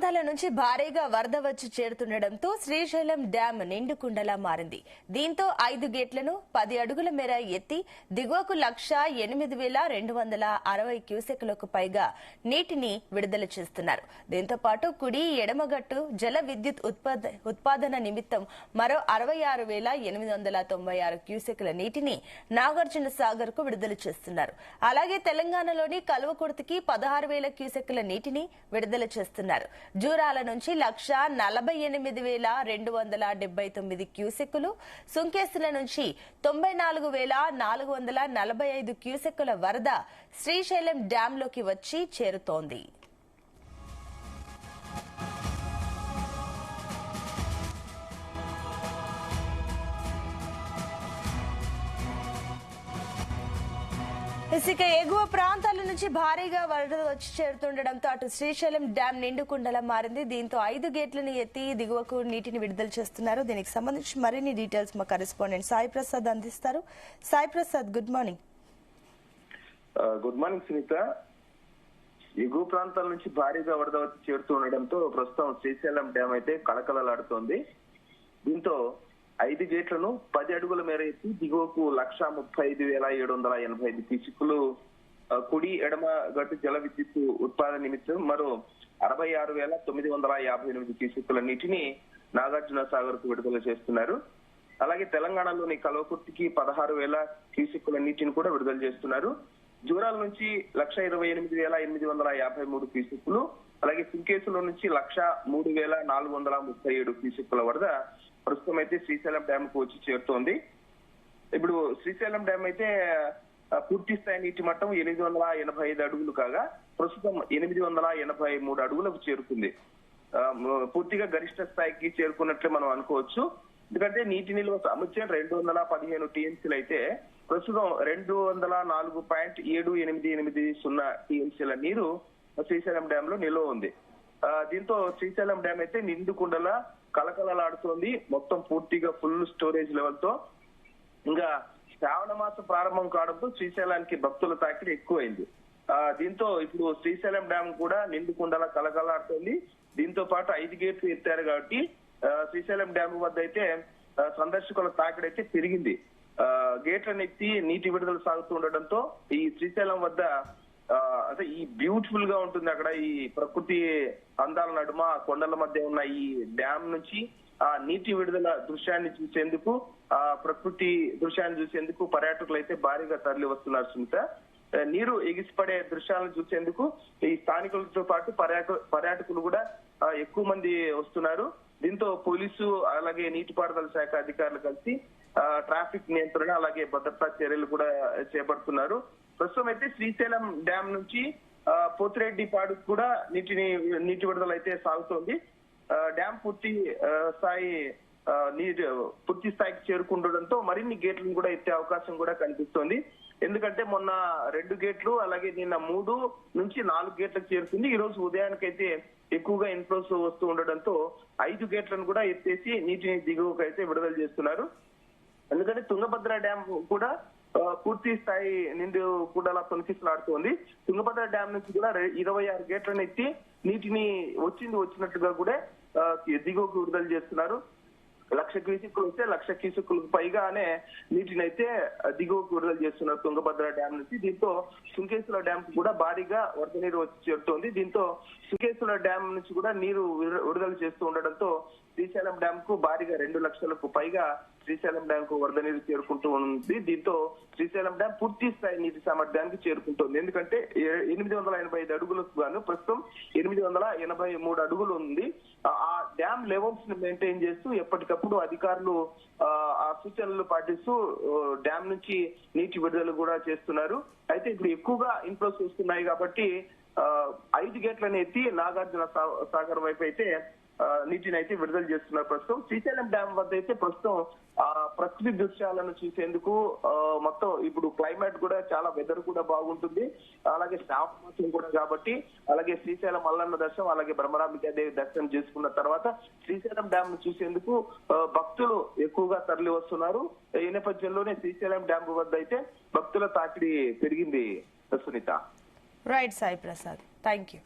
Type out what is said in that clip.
ప్రాంతాల నుంచి భారీగా వరద వచ్చి చేరుతుండటంతో శ్రీశైలం డ్యాం నిండుకుండలా మారింది. దీంతో 5 గేట్లను 10 అడుగుల మేర ఎత్తి దిగువకు 1,08,260 క్యూసెక్లకు పైగా నీటిని విడుదల చేస్తున్నారు. దీంతో పాటు కుడి ఎడమగట్టు జల విద్యుత్ ఉత్పాదన నిమిత్తం మరో 66,896 క్యూసెక్ల నీటిని నాగార్జున సాగర్ కు విడుదల చేస్తున్నారు. అలాగే తెలంగాణలోని కల్వకుర్తికి 16,000 క్యూసెక్ల నీటిని విడుదల చేస్తున్నారు. జూరాల నుంచి 1,48,279 క్యూసెక్కులు, సుంకేసుల నుంచి 94,445 క్యూసెక్కుల వరద శ్రీశైలం డ్యాంలోకి వచ్చి చేరుతోంది. ఇసుక ఎగువ ప్రాంతాల నుంచి భారీగా వరద వచ్చి చేరుతుండటంతో అటు శ్రీశైలం డ్యాం నిండుకుండలా మారింది. దీంతో 5 గేట్లను ఎత్తి దిగువకు నీటిని విడుదల చేస్తున్నారు. దీనికి సంబంధించి మరిన్ని డీటెయిల్స్ మా కరెస్పాండెంట్ సాయి ప్రసాద్ అందిస్తారు. Sai Prasad, good morning. Good morning Sunitha. ఎగువ ప్రాంతాల నుంచి భారీగా వరద వచ్చి చేరుతుండటంతో ప్రస్తుతం శ్రీశైలం డ్యాం అయితే కళకళలాడుతోంది. దీంతో 5 గేట్లను 10 అడుగుల మేర ఎత్తి దిగువకు 1,35,785 క్యూసెక్కులు, కుడి ఎడమ గట్టు జల విద్యుత్ ఉత్పాదన నిమిత్తం మరో 66,958 క్యూసెక్కుల నీటిని నాగార్జున సాగర్ కు విడుదల చేస్తున్నారు. అలాగే తెలంగాణలోని కల్వకుర్తికి 16,000 క్యూసెక్కుల నీటిని కూడా విడుదల చేస్తున్నారు. జూరాల నుంచి 1,28,853 క్యూసెక్కులు, అలాగే సుంకేసుల నుంచి 1,03,437 క్యూసెక్కుల వరద ప్రస్తుతం అయితే శ్రీశైలం డ్యామ్ కు వచ్చి చేరుతోంది. ఇప్పుడు శ్రీశైలం డ్యామ్ అయితే పూర్తి స్థాయి నీటి మట్టం 885 అడుగులు కాగా ప్రస్తుతం 883 అడుగులకు చేరుకుంది. పూర్తిగా గరిష్ట స్థాయికి చేరుకున్నట్లే మనం అనుకోవచ్చు. ఎందుకంటే నీటి నిల్వ సామర్థ్యం 215 టీఎంసీలు అయితే ప్రస్తుతం 204.7880 టీఎంసీల నీరు శ్రీశైలం డ్యామ్ లో నిల్వ ఉంది. దీంతో శ్రీశైలం డ్యామ్ అయితే నిండుకుండలా కలకలలాడుతోంది. మొత్తం పూర్తిగా ఫుల్ స్టోరేజ్ లెవెల్ తో. ఇంకా శ్రావణ మాసం ప్రారంభం కావడంతో శ్రీశైలానికి భక్తుల తాకిడి ఎక్కువైంది. దీంతో ఇప్పుడు శ్రీశైలం డ్యామ్ కూడా నిండుకుండలా కలకలాడుతోంది. దీంతో పాటు 5 గేట్లు ఎత్తారు కాబట్టి శ్రీశైలం డ్యామ్ వద్ద అయితే సందర్శకుల తాకిడి అయితే పెరిగింది. గేట్లను ఎత్తి నీటి విడుదల సాగుతుండటంతో ఈ శ్రీశైలం వద్ద అంటే ఈ బ్యూటిఫుల్ గా ఉంటుంది. అక్కడ ఈ ప్రకృతి అందాల నడుమ కొండల మధ్య ఉన్న ఈ డ్యామ్ నుంచి ఆ నీటి విడుదల దృశ్యాన్ని చూసేందుకు, ఆ ప్రకృతి దృశ్యాన్ని చూసేందుకు పర్యాటకులు అయితే భారీగా తరలి వస్తున్నారు సునీత. నీరు ఎగిసిపడే దృశ్యాలను చూసేందుకు ఈ స్థానికులతో పాటు పర్యాటకులు కూడా ఎక్కువ మంది వస్తున్నారు. దీంతో పోలీసు అలాగే నీటిపారుదల శాఖ అధికారులు కలిసి ట్రాఫిక్ నియంత్రణ అలాగే భద్రతా చర్యలు కూడా చేపడుతున్నారు. ప్రస్తుతం అయితే శ్రీశైలం డ్యామ్ నుంచి పోతిరెడ్డిపాడుకు కూడా నీటి విడుదల అయితే సాగుతోంది. డ్యామ్ పూర్తి స్థాయికి చేరుకుండడంతో మరిన్ని గేట్లను కూడా ఎత్తే అవకాశం కూడా కనిపిస్తోంది. ఎందుకంటే మొన్న 2 గేట్లు అలాగే నిన్న 3 నుంచి 4 గేట్లకు చేరుకుంది. ఈ రోజు ఉదయానికైతే ఎక్కువగా ఇన్ఫ్లోస్ వస్తూ ఉండడంతో 5 గేట్లను కూడా ఎత్తేసి నీటిని దిగువకు అయితే విడుదల చేస్తున్నారు. ఎందుకంటే తుంగభద్ర డ్యామ్ కూడా పూర్తి స్థాయి నిండు కూడా తొలకిసలాడుతోంది. తుంగభద్ర డ్యామ్ నుంచి కూడా 26 గేట్లను ఎత్తి నీటిని వచ్చినట్టుగా కూడా దిగువకు విడుదల చేస్తున్నారు. 1,00,000 క్యూసెక్కులు వస్తే 1,00,000 క్యూసెక్కులకు పైగానే నీటిని అయితే దిగువకు విడుదల చేస్తున్నారు తుంగభద్ర డ్యామ్ నుంచి. దీంతో సుంకేసుల డ్యామ్ కు కూడా భారీగా వరద నీరు వచ్చి చేరుతోంది. దీంతో సుంకేసుల డ్యామ్ నుంచి కూడా నీరు విడుదల చేస్తూ ఉండడంతో శ్రీశైలం డ్యామ్ కు భారీగా 2 లక్షలకు పైగా శ్రీశైలం డ్యామ్ కు వరద నీరు చేరుకుంటూ ఉంది. దీంతో శ్రీశైలం డ్యామ్ పూర్తి స్థాయి నీటి సామర్థ్యానికి చేరుకుంటుంది. ఎందుకంటే 885 అడుగులకు గాను ప్రస్తుతం 883 అడుగులు ఉంది. ఆ డ్యామ్ లెవెల్స్ ని మెయింటైన్ చేస్తూ ఎప్పటికప్పుడు అధికారులు ఆ సూచనలు పాటిస్తూ డ్యామ్ నుంచి నీటి విడుదల కూడా చేస్తున్నారు. అయితే ఇప్పుడు ఎక్కువగా ఇన్ఫ్లోస్ వస్తున్నాయి కాబట్టి 5 గేట్లను ఎత్తి నాగార్జున సాగర్ వైపు అయితే నీటిని అయితే విడుదల చేస్తున్నారు. ప్రస్తుతం శ్రీశైలం డ్యామ్ వద్ద అయితే ప్రస్తుతం ప్రకృతి దృశ్యాలను చూసేందుకు మొత్తం ఇప్పుడు క్లైమేట్ కూడా చాలా వెదర్ కూడా బాగుంటుంది. అలాగే శ్రావణ మాసం కూడా కాబట్టి అలాగే శ్రీశైలం మల్లన్న దర్శనం అలాగే బ్రహ్మరాంబికాదేవి దర్శనం చేసుకున్న తర్వాత శ్రీశైలం డ్యామ్ ను చూసేందుకు భక్తులు ఎక్కువగా తరలి వస్తున్నారు. ఈ నేపథ్యంలోనే శ్రీశైలం డ్యామ్ వద్ద అయితే భక్తుల తాకిడి పెరిగింది Sunitha. Right Sai Prasad, thank you.